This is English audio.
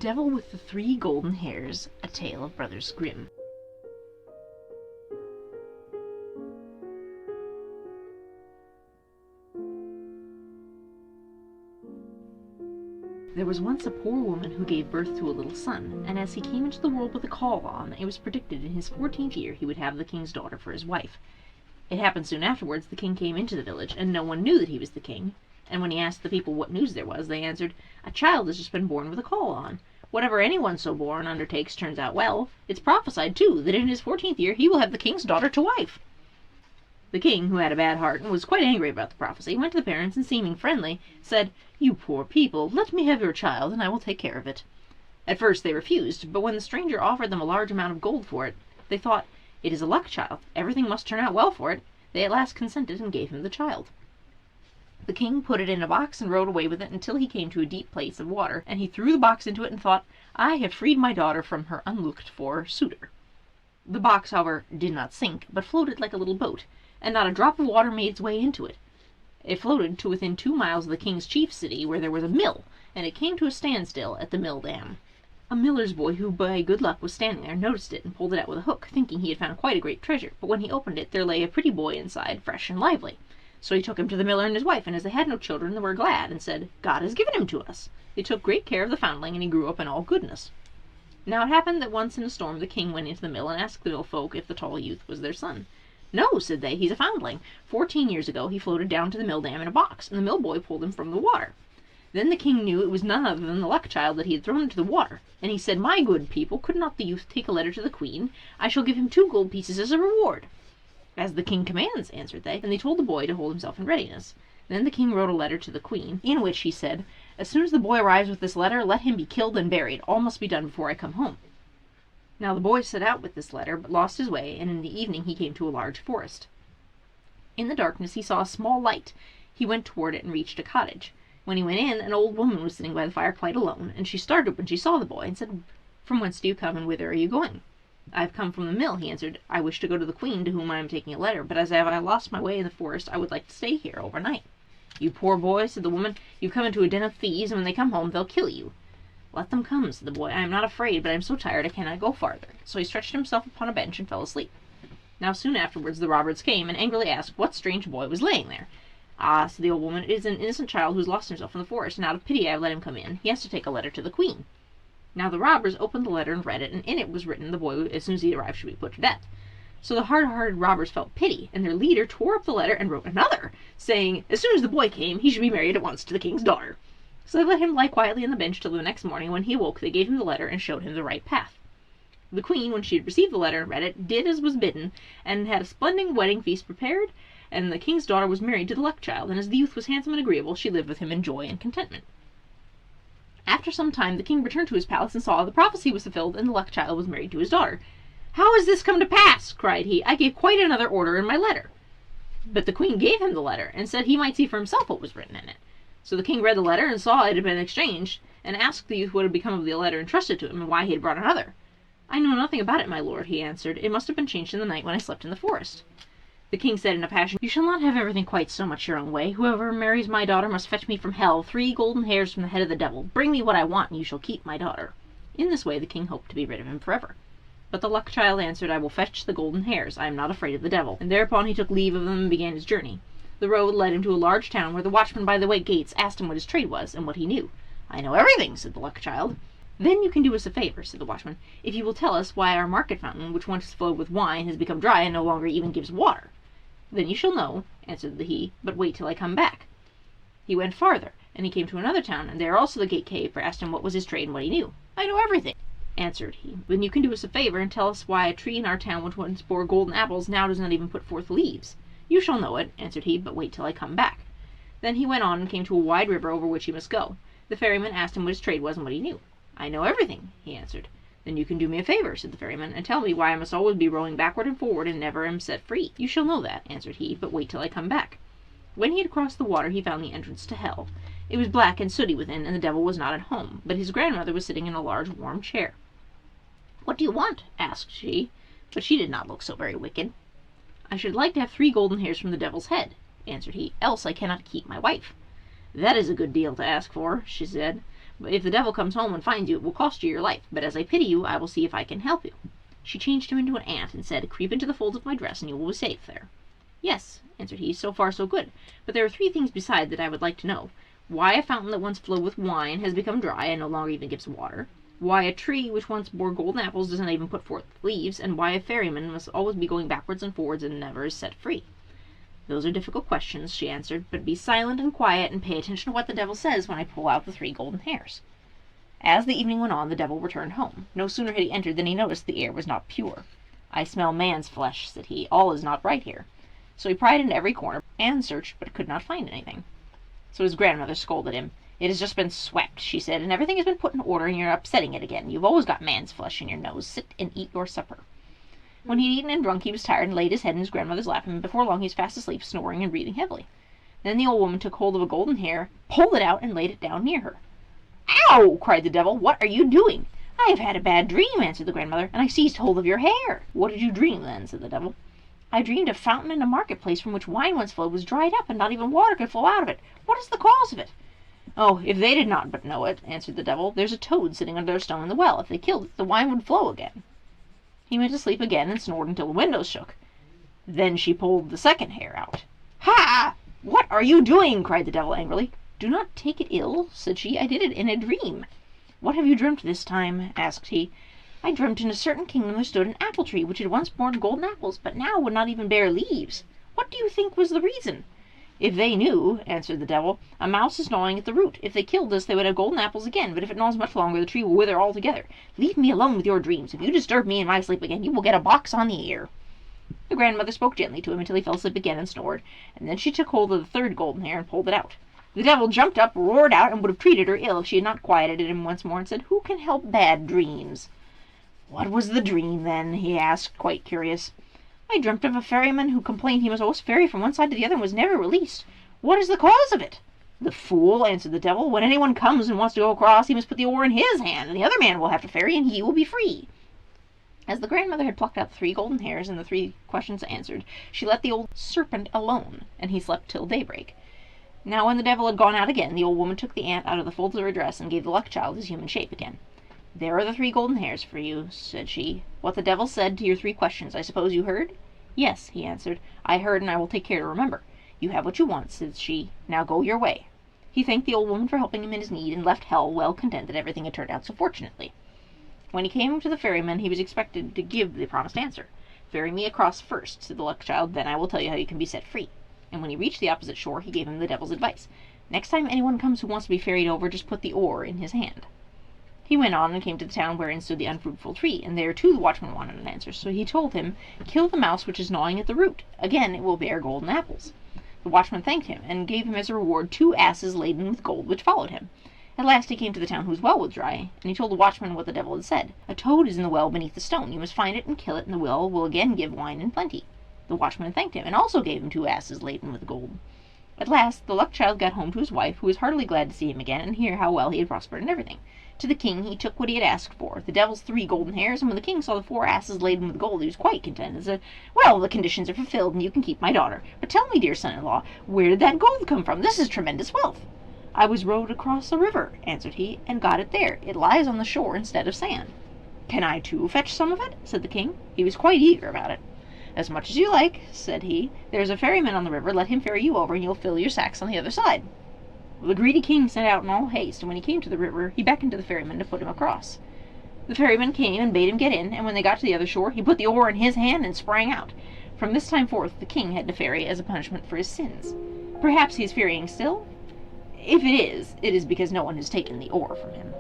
The Devil with the Three Golden Hairs, a tale of Brothers Grimm. There was once a poor woman who gave birth to a little son, and as he came into the world with a caul on, it was predicted in his 14th year he would have the king's daughter for his wife. It happened soon afterwards the king came into the village, and no one knew that he was the king, and when he asked the people what news there was, they answered, "A child has just been born with a caul on. Whatever anyone so born undertakes turns out well. It's prophesied, too, that in his 14th year he will have the king's daughter to wife." The king, who had a bad heart and was quite angry about the prophecy, went to the parents and, seeming friendly, said, "You poor people, let me have your child, and I will take care of it." At first they refused, but when the stranger offered them a large amount of gold for it, they thought, "It is a luck child, everything must turn out well for it." They at last consented and gave him the child. The king put it in a box and rode away with it until he came to a deep place of water, and he threw the box into it and thought, "I have freed my daughter from her unlooked-for suitor." The box, however, did not sink, but floated like a little boat, and not a drop of water made its way into it. It floated to within 2 miles of the king's chief city, where there was a mill, and it came to a standstill at the mill dam. A miller's boy, who by good luck was standing there, noticed it and pulled it out with a hook, thinking he had found quite a great treasure, but when he opened it there lay a pretty boy inside, fresh and lively. So he took him to the miller and his wife, and as they had no children they were glad, and said, "God has given him to us." They took great care of the foundling, and he grew up in all goodness. Now it happened that once in a storm the king went into the mill and asked the mill folk if the tall youth was their son. "No," said they, "he's a foundling. 14 years ago he floated down to the mill dam in a box, and the mill boy pulled him from the water." Then the king knew it was none other than the luck child that he had thrown into the water, and he said, "My good people, could not the youth take a letter to the queen? I shall give him 2 gold pieces as a reward." "As the king commands," answered they, and they told the boy to hold himself in readiness. Then the king wrote a letter to the queen, in which he said, "As soon as the boy arrives with this letter, let him be killed and buried. All must be done before I come home." Now the boy set out with this letter, but lost his way, and in the evening he came to a large forest. In the darkness he saw a small light. He went toward it and reached a cottage. When he went in, an old woman was sitting by the fire quite alone, and she started when she saw the boy, and said, "From whence do you come, and whither are you going?" "I have come from the mill," he answered. "I wish to go to the queen, to whom I am taking a letter, but as I have lost my way in the forest, I would like to stay here overnight." "You poor boy," said the woman, "you've come into a den of thieves, and when they come home they'll kill you." "Let them come," said the boy. "I am not afraid, but I am so tired I cannot go farther." So he stretched himself upon a bench and fell asleep. Now soon afterwards the robbers came, and angrily asked what strange boy was laying there. "Ah," said the old woman, "it is an innocent child who has lost himself in the forest, and out of pity I have let him come in. He has to take a letter to the queen." Now the robbers opened the letter and read it, and in it was written the boy as soon as he arrived should be put to death. So the hard-hearted robbers felt pity, and their leader tore up the letter and wrote another, saying, as soon as the boy came, he should be married at once to the king's daughter. So they let him lie quietly on the bench till the next morning. When he awoke, they gave him the letter and showed him the right path. The queen, when she had received the letter and read it, did as was bidden, and had a splendid wedding feast prepared, and the king's daughter was married to the luck child, and as the youth was handsome and agreeable, she lived with him in joy and contentment. After some time the king returned to his palace and saw the prophecy was fulfilled, and the luck child was married to his daughter. "How has this come to pass?" cried he. "I gave quite another order in my letter." But the queen gave him the letter, and said he might see for himself what was written in it. So the king read the letter, and saw it had been exchanged, and asked the youth what had become of the letter entrusted to him, and why he had brought another. "I know nothing about it, my lord," he answered. "It must have been changed in the night when I slept in the forest." The king said in a passion, "You shall not have everything quite so much your own way. Whoever marries my daughter must fetch me from hell 3 golden hairs from the head of the devil. Bring me what I want, and you shall keep my daughter." In this way the king hoped to be rid of him forever. But the luck child answered, "I will fetch the golden hairs. I am not afraid of the devil." And thereupon he took leave of them and began his journey. The road led him to a large town, where the watchman by the way gates asked him what his trade was, and what he knew. "I know everything," said the luck child. "Then you can do us a favor," said the watchman, "if you will tell us why our market fountain, which once flowed with wine, has become dry and no longer even gives water." "Then you shall know," answered he, "but wait till I come back." He went farther, and he came to another town, and there also the gatekeeper asked him what was his trade and what he knew. "I know everything," answered he. "Then you can do us a favor, and tell us why a tree in our town which once bore golden apples now does not even put forth leaves." "You shall know it," answered he, "but wait till I come back." Then he went on and came to a wide river over which he must go. The ferryman asked him what his trade was and what he knew. "I know everything," he answered. "Then you can do me a favor," said the ferryman, "and tell me why I must always be rowing backward and forward and never am set free." "You shall know that," answered he, "but wait till I come back." When he had crossed the water he found the entrance to hell. It was black and sooty within, and the devil was not at home, but his grandmother was sitting in a large warm chair. "What do you want?" asked she, but she did not look so very wicked. "I should like to have 3 golden hairs from the devil's head," answered he, "else I cannot keep my wife." "That is a good deal to ask for," she said. But if the devil comes home and finds you, it will cost you your life, but as I pity you, I will see if I can help you." She changed him into an ant, and said, "Creep into the folds of my dress, and you will be safe there." "Yes," answered he, "so far so good, but there are 3 things beside that I would like to know. Why a fountain that once flowed with wine has become dry, and no longer even gives water. Why a tree which once bore golden apples does not even put forth leaves, and why a ferryman must always be going backwards and forwards and never is set free." "Those are difficult questions," she answered, "but be silent and quiet, and pay attention to what the devil says when I pull out the 3 golden hairs." As the evening went on, the devil returned home. No sooner had he entered than he noticed the air was not pure. "I smell man's flesh," said he. "All is not right here." So he pried into every corner, and searched, but could not find anything. So his grandmother scolded him. "It has just been swept," she said, "and everything has been put in order, and you're upsetting it again. You've always got man's flesh in your nose. Sit and eat your supper." When he had eaten and drunk, he was tired, and laid his head in his grandmother's lap, and before long he was fast asleep, snoring and breathing heavily. Then the old woman took hold of a golden hair, pulled it out, and laid it down near her. "Ow!" cried the devil. "What are you doing?" "I have had a bad dream," answered the grandmother, "and I seized hold of your hair." "What did you dream, then?" said the devil. "I dreamed a fountain in a marketplace from which wine once flowed was dried up, and not even water could flow out of it. What is the cause of it?" "Oh, if they did not but know it," answered the devil, "there's a toad sitting under a stone in the well. If they killed it, the wine would flow again." He went to sleep again, and snored until the windows shook. Then she pulled the 2nd hair out. "Ha! What are you doing?" cried the devil angrily. "Do not take it ill," said she. "I did it in a dream." "What have you dreamt this time?" asked he. "I dreamt in a certain kingdom there stood an apple tree, which had once borne golden apples, but now would not even bear leaves. What do you think was the reason?" "If they knew," answered the devil, "a mouse is gnawing at the root. If they killed us, they would have golden apples again, but if it gnaws much longer, the tree will wither altogether. Leave me alone with your dreams. If you disturb me in my sleep again, you will get a box on the ear." The grandmother spoke gently to him until he fell asleep again and snored, and then she took hold of the 3rd golden hair and pulled it out. The devil jumped up, roared out, and would have treated her ill if she had not quieted him once more and said, "Who can help bad dreams?" "What was the dream, then?" he asked, quite curious. "I dreamt of a ferryman who complained he must always ferry from one side to the other and was never released. What is the cause of it?" "The fool," answered the devil. "When anyone comes and wants to go across, he must put the oar in his hand, and the other man will have to ferry, and he will be free." As the grandmother had plucked out the 3 golden hairs and the 3 questions answered, she let the old serpent alone, and he slept till daybreak. Now when the devil had gone out again, the old woman took the ant out of the folds of her dress and gave the luck child his human shape again. "There are the 3 golden hairs for you," said she. "What the devil said to your 3 questions, I suppose you heard?" "Yes," he answered, "I heard, and I will take care to remember." "You have what you want," said she. "Now go your way." He thanked the old woman for helping him in his need, and left hell well content that everything had turned out so fortunately. When he came to the ferryman, he was expected to give the promised answer. "Ferry me across first," said the luck child, "then I will tell you how you can be set free." And when he reached the opposite shore, he gave him the devil's advice. "Next time anyone comes who wants to be ferried over, just put the oar in his hand." He went on and came to the town wherein stood the unfruitful tree, and there too the watchman wanted an answer. So he told him, "Kill the mouse which is gnawing at the root. Again it will bear golden apples." The watchman thanked him, and gave him as a reward 2 asses laden with gold, which followed him. At last he came to the town whose well was dry, and he told the watchman what the devil had said. "A toad is in the well beneath the stone. You must find it and kill it, and the well will again give wine in plenty." The watchman thanked him, and also gave him 2 asses laden with gold. At last the luck child got home to his wife, who was heartily glad to see him again, and hear how well he had prospered in everything. To the king he took what he had asked for, the devil's 3 golden hairs, and when the king saw the 4 asses laden with gold, he was quite content, and said, "Well, the conditions are fulfilled, and you can keep my daughter. But tell me, dear son-in-law, where did that gold come from? This is tremendous wealth." "I was rowed across a river," answered he, "and got it there. It lies on the shore instead of sand." "Can I too fetch some of it?" said the king. He was quite eager about it. "As much as you like," said he. "There's a ferryman on the river. Let him ferry you over, and you'll fill your sacks on the other side." The greedy king set out in all haste, and when he came to the river, he beckoned to the ferryman to put him across. The ferryman came and bade him get in, and when they got to the other shore, he put the oar in his hand and sprang out. From this time forth the king had to ferry as a punishment for his sins. Perhaps he is ferrying still? If it is because no one has taken the oar from him.